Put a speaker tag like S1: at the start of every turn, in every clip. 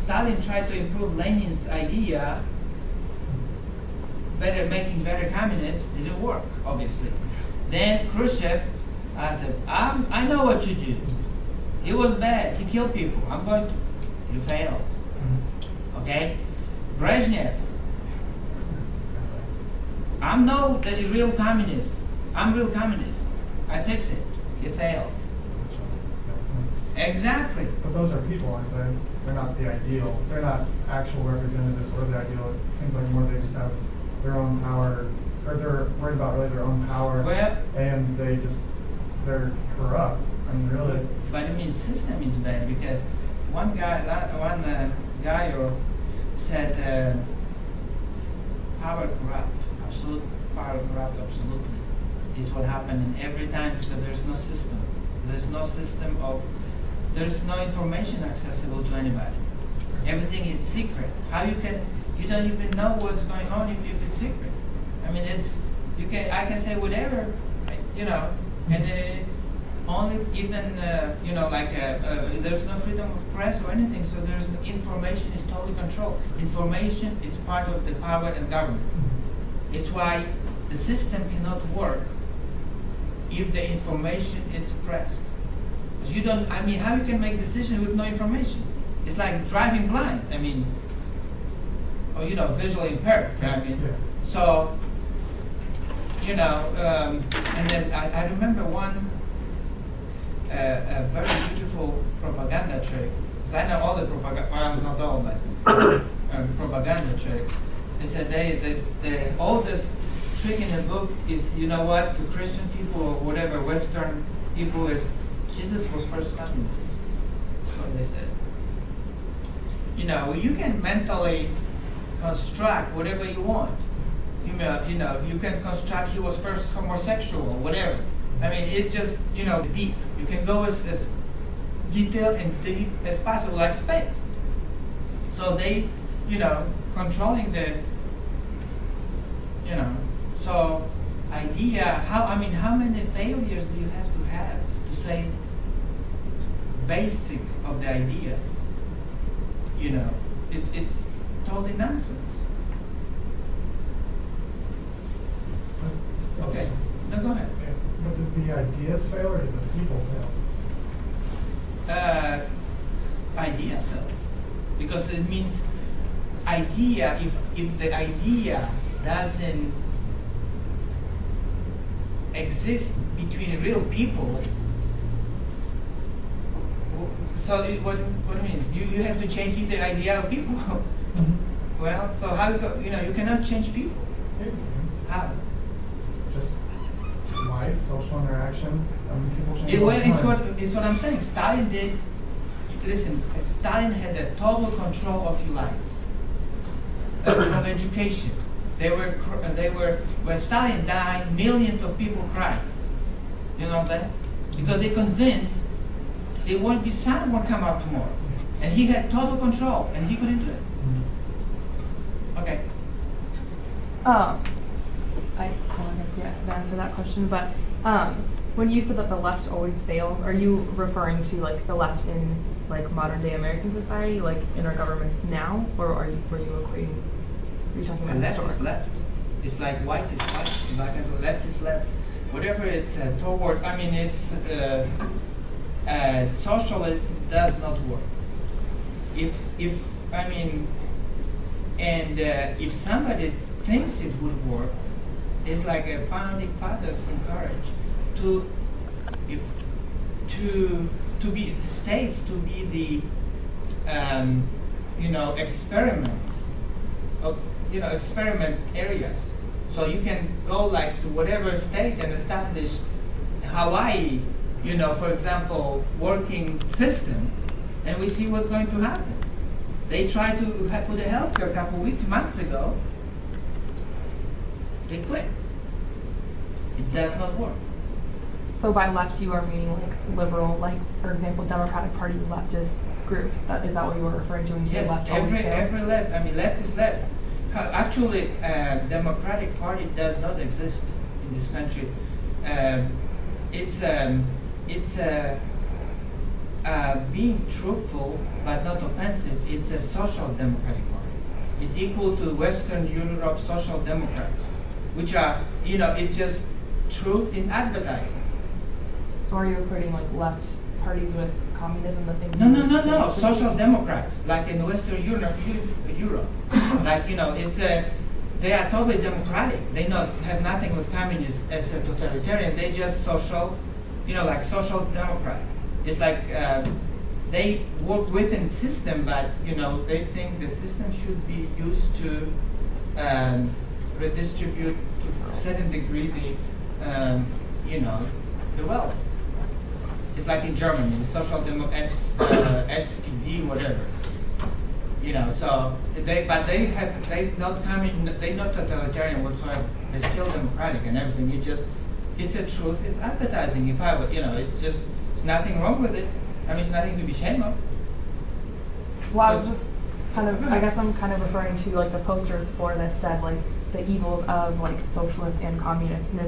S1: Stalin tried to improve Lenin's idea, making better communists, didn't work, obviously. Then Khrushchev, I said, I know what to do. He was bad, he killed people. I'm going to, you failed. Okay? Brezhnev, I'm no the real communist. I'm real communist. I fix it. He failed. Exactly.
S2: But those are people, aren't they? They're not the ideal. They're not actual representatives or the ideal. It seems like more they just have their own power, or they're worried about really their own power,
S1: well,
S2: and they're corrupt. I mean, really.
S1: But I mean, system is bad because one guy said power corrupt, absolute power corrupt, absolutely. Is what happened in every time because there's no system. There's no system of. There's no information accessible to anybody. Everything is secret. How you don't even know what's going on if it's secret. I mean, I can say whatever, and only even, there's no freedom of press or anything, so there's information is totally controlled. Information is part of the power and government. It's why the system cannot work if the information is suppressed. How you can make decisions with no information? It's like driving blind. Visually impaired. So, and then I remember one a very beautiful propaganda trick. Because I know all the propaganda, well, not all, but propaganda tricks. They said the oldest trick in the book is, to Christian people or whatever, Western people is, Jesus was first communist. That's what they said. You can mentally construct whatever you want. You can construct he was first homosexual or whatever. It just, deep. You can go as detailed and deep as possible, like space. So they, controlling the, so idea, how many failures do you have to say basic of the ideas? It's totally nonsense. Okay, no, go ahead.
S2: But did the ideas fail or did the people fail?
S1: Ideas fail. Because it means idea, if the idea doesn't exist between real people, so what it means? You have to change the idea of people.
S2: Mm-hmm.
S1: Well, so how you cannot change people. How?
S2: Just life, social interaction. People change.
S1: It's what I'm saying. Stalin did. Listen, Stalin had a total control of your life from education. They were when Stalin died, millions of people cried. You know that? Because they convinced the sun won't come out tomorrow, and he had total control, and he couldn't do it. Okay.
S3: I guess to answer that question, but when you said that the left always fails, are you referring to the left in modern day American society, in our governments now, or were you equating? Are you talking about
S1: left
S3: historic?
S1: is left. It's like white is white, black and left is left. Whatever it's toward. Socialism does not work. If somebody thinks it would work, it's like a founding fathers encourage to be states to be the experiment areas. So you can go to whatever state and establish Hawaii, for example, working system, and we see what's going to happen. They tried to put a healthcare a couple months ago. They quit. It does not work.
S3: So by left, you are meaning liberal, for example, Democratic Party leftist groups. Is that what you were referring to when you say left?
S1: Every left. Left is left. Actually, Democratic Party does not exist in this country. It's being truthful but not offensive, it's a social democratic party. It's equal to Western Europe social democrats, which are, it's just truth in advertising.
S3: So are you equating like left parties with communism? The thing?
S1: No. Social democrats, like in Western Europe. Like, they are totally democratic. They have nothing with communists as a totalitarian. They just social, like social democrat. It's like they work within the system, but they think the system should be used to redistribute to a certain degree the wealth. It's like in Germany, social SPD, whatever. So they not totalitarian whatsoever. They're still democratic and everything. It's a truth. It's advertising. If I would, it's nothing wrong with it. I mean, it's nothing to be ashamed of.
S3: Well, I was just I guess I'm kind of referring to like the posters for that said like the evils of like socialists and communists. And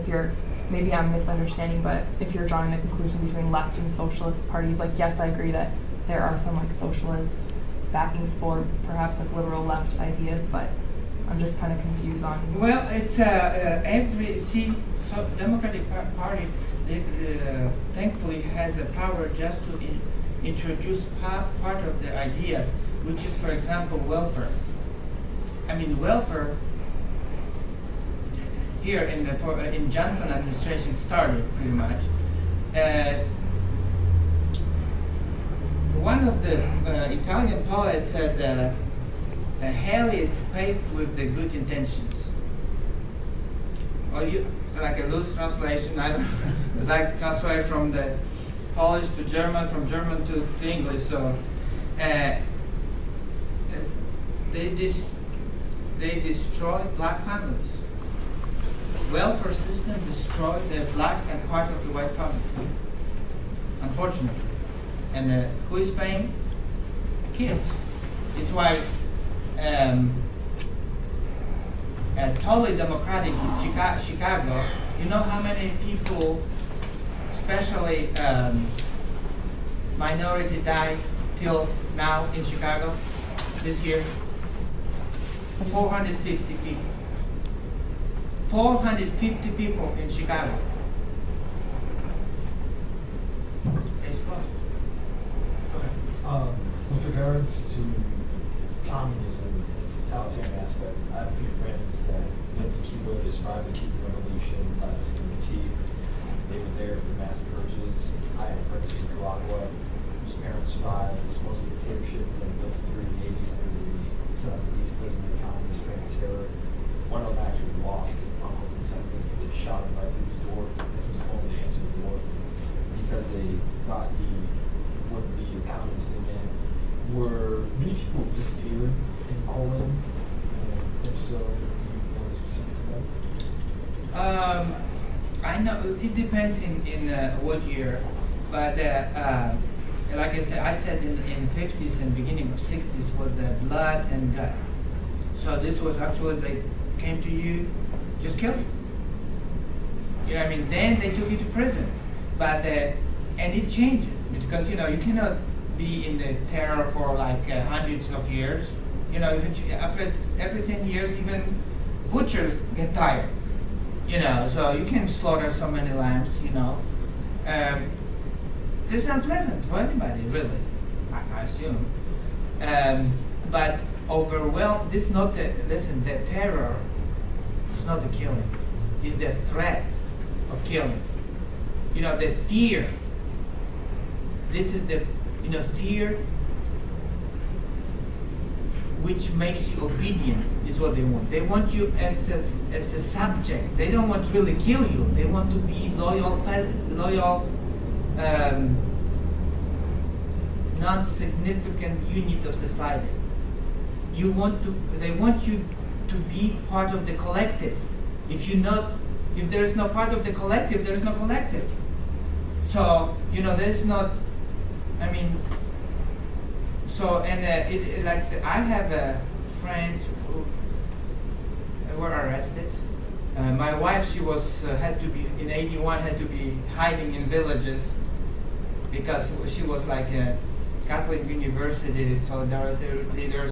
S3: maybe I'm misunderstanding, but if you're drawing the conclusion between left and socialist parties, like yes, I agree that there are some like socialist backings for perhaps like liberal left ideas, but I'm just kind of confused on.
S1: Well, it's Democratic Party thankfully has the power just to introduce part of the ideas, which is, for example, welfare. I mean, welfare here in Johnson administration started pretty much. One of the Italian poets said, "Hell is paved with the good intentions." Or like a loose translation, I don't know. It's like translated from the Polish to German, from German to English. So they destroy black families. Welfare system destroyed the black and part of the white families, unfortunately. And who is paying? Kids. It's why totally democratic Chicago, you know how many people, especially minority, died till now in Chicago this year? 450 people. 450 people in Chicago. It's close.
S4: With regards to communism and its totalitarian aspect, I have a few friends that went to Cuba to describe the Cuban Revolution by the skin of their teeth. They were there for mass purges. I have friends in Nicaragua whose parents survived the supposed dictatorship that built through the 80s under the Sandinistas and the communist reign of terror. One of them actually lost uncles and Sandinistas. They shot him right through his door. This was only to answer the door because they thought he wouldn't be a communist again. Were many people disappeared in Poland? And if so, do you know the specifics about it?
S1: I know it depends in what year, but like I said in 50s and beginning of 60s was the blood and gut. So this was actually they came to you, just kill you. You know what I mean? Then they took you to prison, but and it changed because you cannot be in the terror for like hundreds of years. After every 10 years, even butchers get tired. So you can slaughter so many lambs. It's unpleasant for anybody, really. I assume. But overwhelmed. This not the the terror. It's not the killing. It's the threat of killing. The fear. This is the fear which makes you obedient is what they want. They want you as a subject. They don't want to really kill you. They want to be loyal, non-significant unit of society. They want you to be part of the collective. If there is no part of the collective, there is no collective. So there's not. I mean. So like I said, I have friends who were arrested. My wife, she was had to be in '81, had to be hiding in villages because she was like a Catholic university, so there's